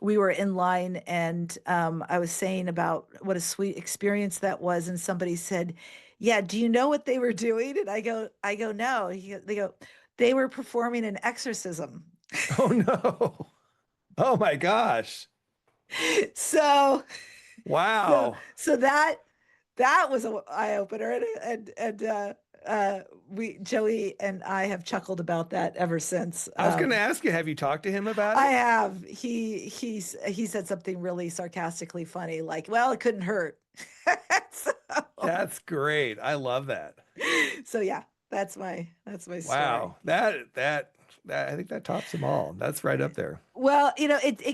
we were in line, and I was saying about what a sweet experience that was. And somebody said, "Yeah, do you know what they were doing?" And I go, "No." They go, "They were performing an exorcism." Oh no. Oh my gosh. So, wow. So that was an eye opener, and Joey and I have chuckled about that ever since. I was going to ask you, have you talked to him about it? I have. He said something really sarcastically funny, like, "Well, it couldn't hurt." That's great. I love that. So yeah, that's my story. Wow. That I think that tops them all. That's right up there. Well, it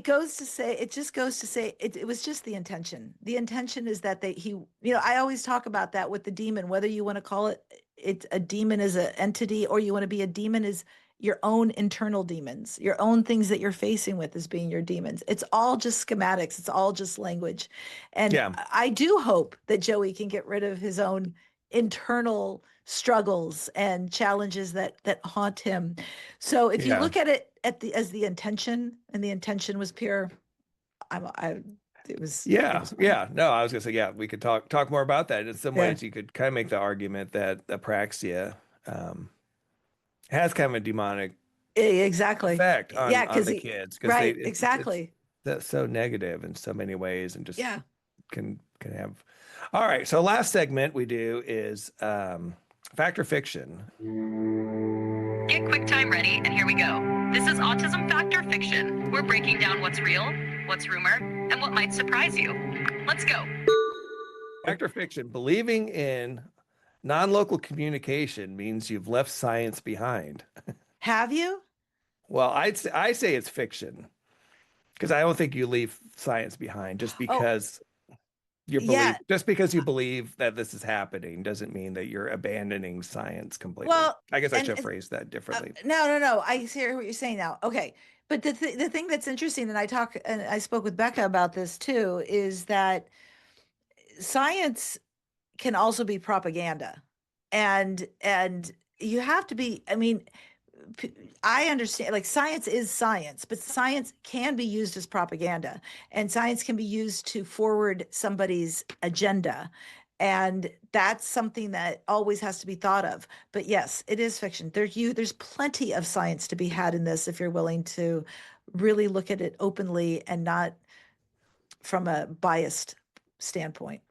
just goes to say it was just the intention. The intention is that I always talk about that with the demon, whether you want to call it a demon as an entity, or you want to be a demon as your own internal demons, your own things that you're facing with as being your demons. It's all just schematics. It's all just language. And I do hope that Joey can get rid of his own internal struggles and challenges that haunt him. So if you look at it as the intention, and the intention was pure, it was. Yeah. No, I was gonna say, yeah, we could talk more about that. In some Yeah. ways, you could kind of make the argument that apraxia has kind of a demonic Exactly. effect on Yeah, the kids because right, it's exactly. that's so negative in so many ways and just Yeah. can have. All right, so last segment we do is fact or fiction. Get QuickTime ready, and here we go. This is Autism Fact or Fiction. We're breaking down what's real, what's rumor, and what might surprise you. Let's go. Fact or fiction, believing in non-local communication means you've left science behind. Have you? Well, I say it's fiction because I don't think you leave science behind just because just because you believe that this is happening doesn't mean that you're abandoning science completely. Well, I guess I should phrase that differently. No. I hear what you're saying now. Okay. But the thing that's interesting, and I spoke with Becca about this too, is that science can also be propaganda. And you have to be, I mean, I understand, like, science is science, but science can be used as propaganda, and science can be used to forward somebody's agenda. And that's something that always has to be thought of. But yes, it is fiction. There's plenty of science to be had in this if you're willing to really look at it openly and not from a biased standpoint.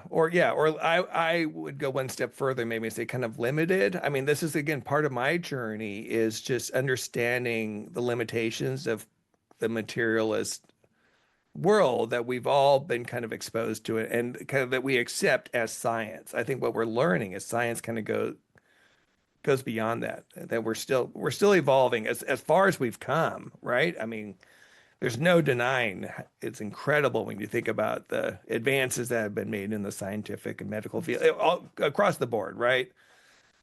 Or I would go one step further, maybe say kind of limited. I mean, this is again part of my journey is just understanding the limitations of the materialist world that we've all been kind of exposed to it and kind of that we accept as science. I think what we're learning is science kind of goes beyond that we're still evolving as far as we've come, right? I mean, there's no denying it's incredible when you think about the advances that have been made in the scientific and medical field all across the board, right?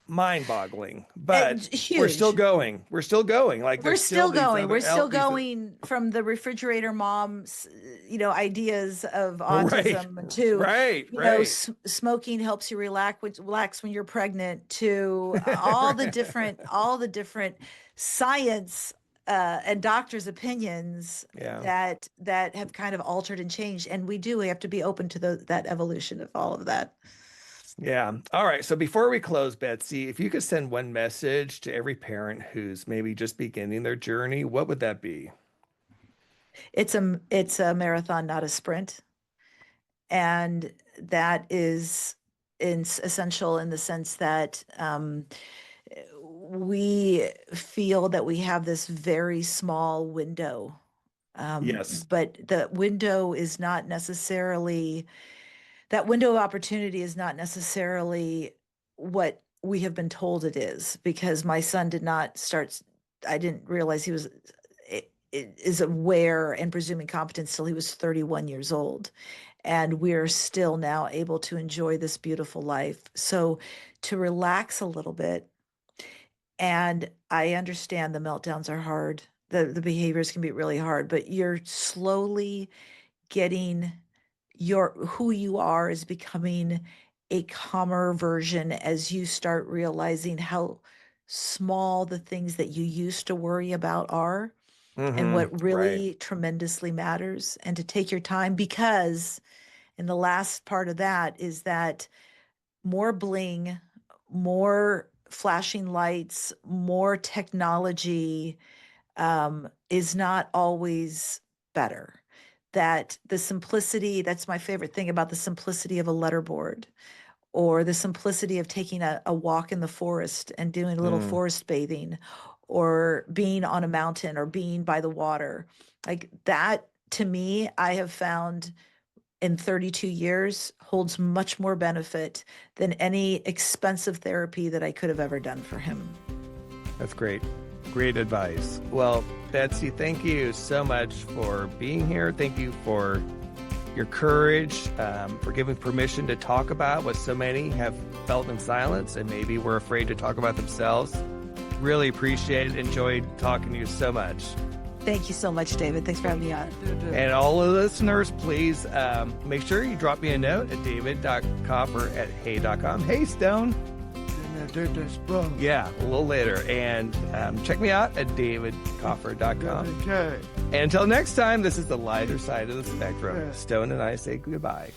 Mind-boggling, but we're still going. We're still going. Like we're still going. We're still going from the refrigerator mom's, ideas of autism to smoking helps you relax when you're pregnant, to all the different science and doctors' opinions that have kind of altered and changed. And we have to be open to that evolution of all of that. Yeah. All right. So before we close, Betsy, if you could send one message to every parent who's maybe just beginning their journey, what would that be? It's a marathon, not a sprint. And that is essential in the sense that we feel that we have this very small window. Yes. But the window is not necessarily... that window of opportunity is not necessarily what we have been told it is, because my son I didn't realize he is aware and presuming competence till he was 31 years old. And we're still now able to enjoy this beautiful life. So to relax a little bit, and I understand the meltdowns are hard. The behaviors can be really hard, but you're slowly getting who you are is becoming a calmer version as you start realizing how small the things that you used to worry about are, and what really tremendously matters, and to take your time, because in the last part of that is that more bling, more flashing lights, more technology is not always better. That the simplicity, that's my favorite thing about the simplicity of a letterboard, or the simplicity of taking a walk in the forest and doing a little forest bathing, or being on a mountain, or being by the water. Like that, to me, I have found in 32 years holds much more benefit than any expensive therapy that I could have ever done for him. That's great. Great advice. Well, Betsy, thank you so much for being here. Thank you for your courage, for giving permission to talk about what so many have felt in silence and maybe were afraid to talk about themselves. Really appreciate it. Enjoyed talking to you so much. Thank you so much, David. Thanks for having me on. And all the listeners, please make sure you drop me a note at david.kaufer@hey.com. Hey, Stone. Yeah, a little later. And check me out at davidkaufer.com. Okay. And until next time, this is the lighter side of the spectrum. Stone and I say goodbye.